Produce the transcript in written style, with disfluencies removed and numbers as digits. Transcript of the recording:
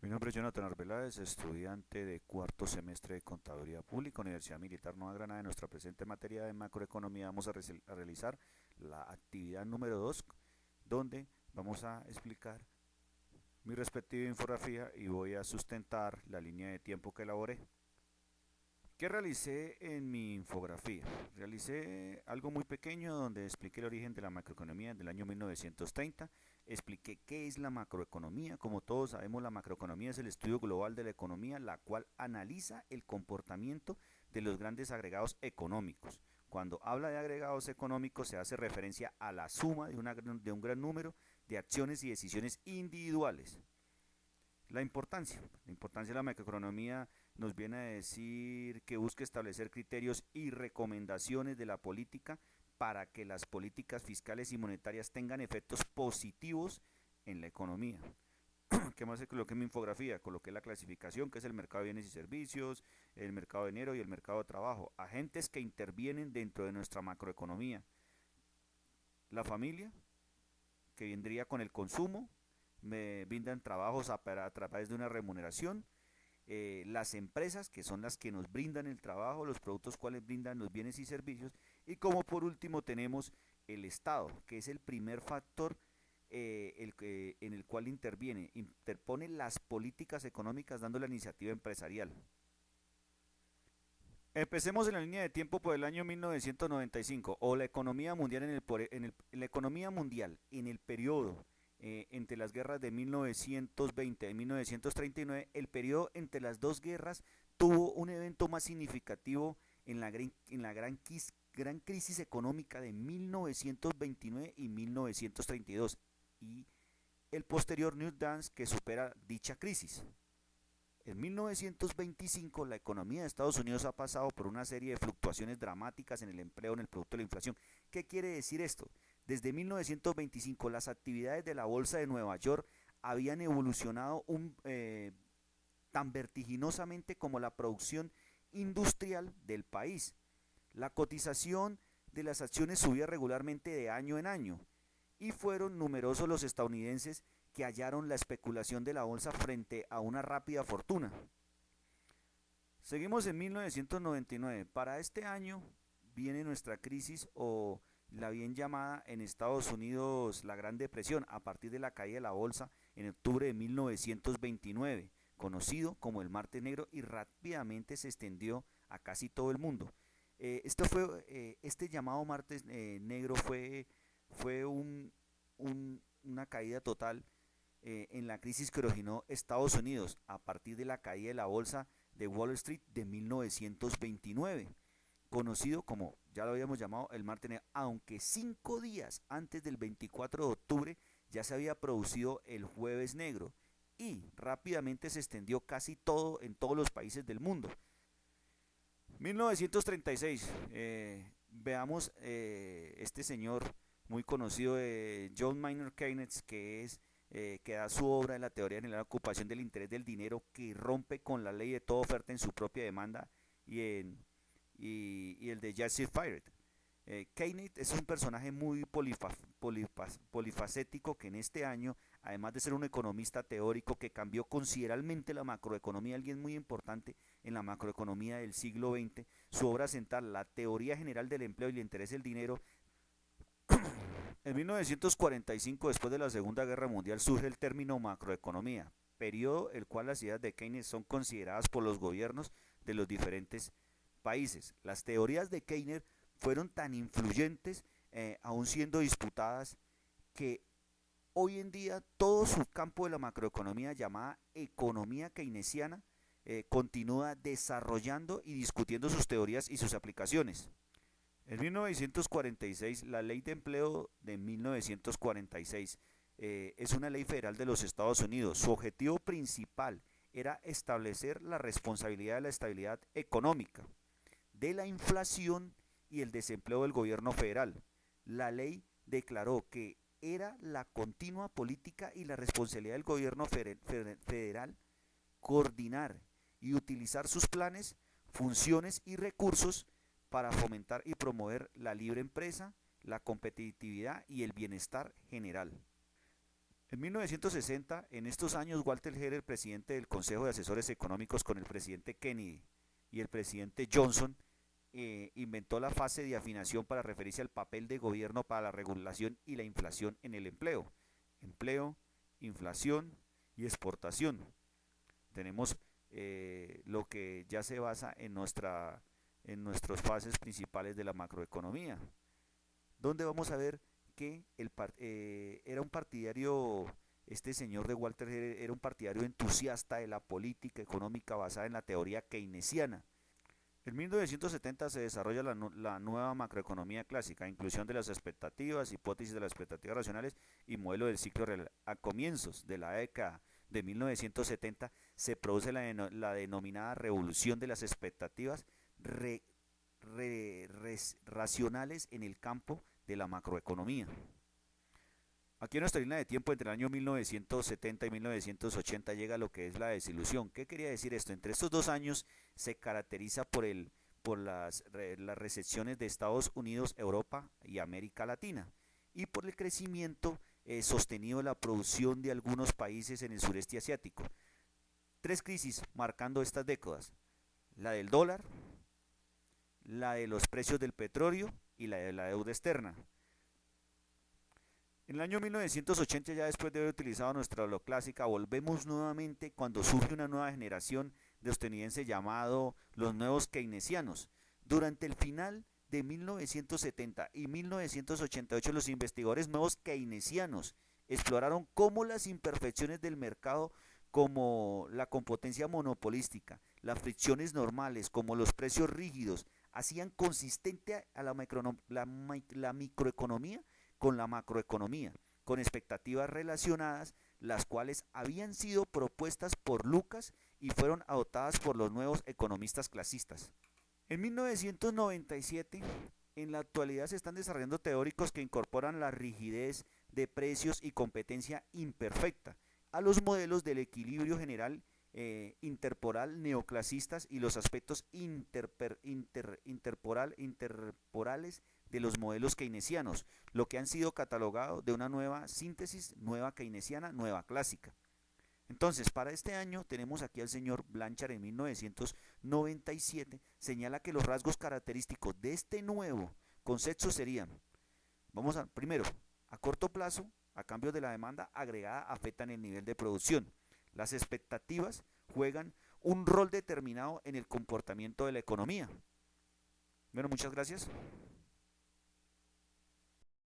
Mi nombre es Jonathan Arbeláez, estudiante de cuarto semestre de Contaduría Pública, Universidad Militar Nueva Granada. En nuestra presente materia de macroeconomía vamos a realizar la actividad número 2, donde vamos a explicar mi respectiva infografía y voy a sustentar la línea de tiempo que elaboré. ¿Qué realicé en mi infografía? Realicé algo muy pequeño donde expliqué el origen de la macroeconomía del año 1930, expliqué qué es la macroeconomía. Como todos sabemos, la macroeconomía es el estudio global de la economía, la cual analiza el comportamiento de los grandes agregados económicos. Cuando habla de agregados económicos se hace referencia a la suma de un gran número de acciones y decisiones individuales. La importancia de la macroeconomía nos viene a decir que busca establecer criterios y recomendaciones de la política para que las políticas fiscales y monetarias tengan efectos positivos en la economía. ¿Qué más se coloqué en mi infografía? Coloqué la clasificación, que es el mercado de bienes y servicios, el mercado de dinero y el mercado de trabajo. Agentes que intervienen dentro de nuestra macroeconomía. La familia, que vendría con el consumo, me brindan trabajos a través de una remuneración. Las empresas, que son las que nos brindan el trabajo, los productos cuales brindan los bienes y servicios. Y como por último tenemos el Estado, que es el primer factor en el cual interpone las políticas económicas dando la iniciativa empresarial. Empecemos en la línea de tiempo por el año 1995 o la economía mundial la economía mundial en el periodo entre las guerras de 1920 y 1939. El periodo entre las dos guerras tuvo un evento más significativo en la gran crisis económica de 1929 y 1932 y el posterior New Dance que supera dicha crisis. En 1925 la economía de Estados Unidos ha pasado por una serie de fluctuaciones dramáticas en el empleo, en el producto de la inflación. ¿Qué quiere decir esto? Desde 1925 las actividades de la Bolsa de Nueva York habían evolucionado tan vertiginosamente como la producción industrial del país. La cotización de las acciones subía regularmente de año en año y fueron numerosos los estadounidenses que hallaron la especulación de la bolsa frente a una rápida fortuna. Seguimos en 1999. Para este año viene nuestra crisis o la bien llamada en Estados Unidos la Gran Depresión a partir de la caída de la bolsa en octubre de 1929, conocido como el Martes Negro, y rápidamente se extendió a casi todo el mundo. Este llamado Martes Negro fue una caída total en la crisis que originó Estados Unidos a partir de la caída de la bolsa de Wall Street de 1929, conocido como, ya lo habíamos llamado, el Martes Negro, aunque 5 días antes del 24 de octubre ya se había producido el Jueves Negro y rápidamente se extendió casi todo en todos los países del mundo. 1936, veamos este señor muy conocido de John Maynard Keynes, que da su obra en la teoría general de la ocupación del interés del dinero, que rompe con la ley de toda oferta en su propia demanda y el de Jesse Firot. Keynes es un personaje muy polifacético que en este año, además de ser un economista teórico que cambió considerablemente la macroeconomía, alguien muy importante en la macroeconomía del siglo XX, su obra central, la teoría general del empleo y el interés del dinero. En 1945, después de la Segunda Guerra Mundial, surge el término macroeconomía, periodo el cual las ideas de Keynes son consideradas por los gobiernos de los diferentes países. Las teorías de Keynes fueron tan influyentes, aún siendo disputadas, que hoy en día todo su campo de la macroeconomía llamada economía keynesiana continúa desarrollando y discutiendo sus teorías y sus aplicaciones. En 1946, la Ley de Empleo de 1946 es una ley federal de los Estados Unidos. Su objetivo principal era establecer la responsabilidad de la estabilidad económica, de la inflación y el desempleo del gobierno federal. La ley declaró que era la continua política y la responsabilidad del gobierno federal coordinar y utilizar sus planes, funciones y recursos para fomentar y promover la libre empresa, la competitividad y el bienestar general. En 1960, en estos años, Walter Heller, presidente del Consejo de Asesores Económicos con el presidente Kennedy y el presidente Johnson, inventó la fase de afinación para referirse al papel de gobierno para la regulación y la inflación en el empleo. Empleo, inflación y exportación. Tenemos lo que ya se basa en nuestras fases principales de la macroeconomía, donde vamos a ver que era un partidario, este señor de Walter era un partidario entusiasta de la política económica basada en la teoría keynesiana. En 1970 se desarrolla la nueva macroeconomía clásica, inclusión de las expectativas, hipótesis de las expectativas racionales y modelo del ciclo real. A comienzos de la década de 1970 se produce la denominada revolución de las expectativas racionales en el campo de la macroeconomía. Aquí en nuestra línea de tiempo entre el año 1970 y 1980 llega lo que es la desilusión. ¿Qué quería decir esto? Entre estos 2 años se caracteriza por las recepciones de Estados Unidos, Europa y América Latina y por el crecimiento sostenido de la producción de algunos países en el sureste asiático. 3 crisis marcando estas décadas: la del dólar, la de los precios del petróleo y la de la deuda externa. En el año 1980, ya después de haber utilizado nuestra clásica, volvemos nuevamente cuando surge una nueva generación de estadounidenses llamado los nuevos keynesianos. Durante el final de 1970 y 1988, los investigadores nuevos keynesianos exploraron cómo las imperfecciones del mercado, como la competencia monopolística, las fricciones normales, como los precios rígidos, hacían consistente a la microeconomía con la macroeconomía, con expectativas relacionadas, las cuales habían sido propuestas por Lucas y fueron adoptadas por los nuevos economistas clasistas. En 1997, en la actualidad se están desarrollando teóricos que incorporan la rigidez de precios y competencia imperfecta a los modelos del equilibrio general interporal neoclasistas y los aspectos interporales de los modelos keynesianos, lo que han sido catalogados de una nueva síntesis, nueva keynesiana, nueva clásica. Entonces, para este año tenemos aquí al señor Blanchard en 1997, señala que los rasgos característicos de este nuevo concepto serían, primero, a corto plazo, a cambio de la demanda agregada afectan el nivel de producción. Las expectativas juegan un rol determinado en el comportamiento de la economía. Bueno, muchas gracias.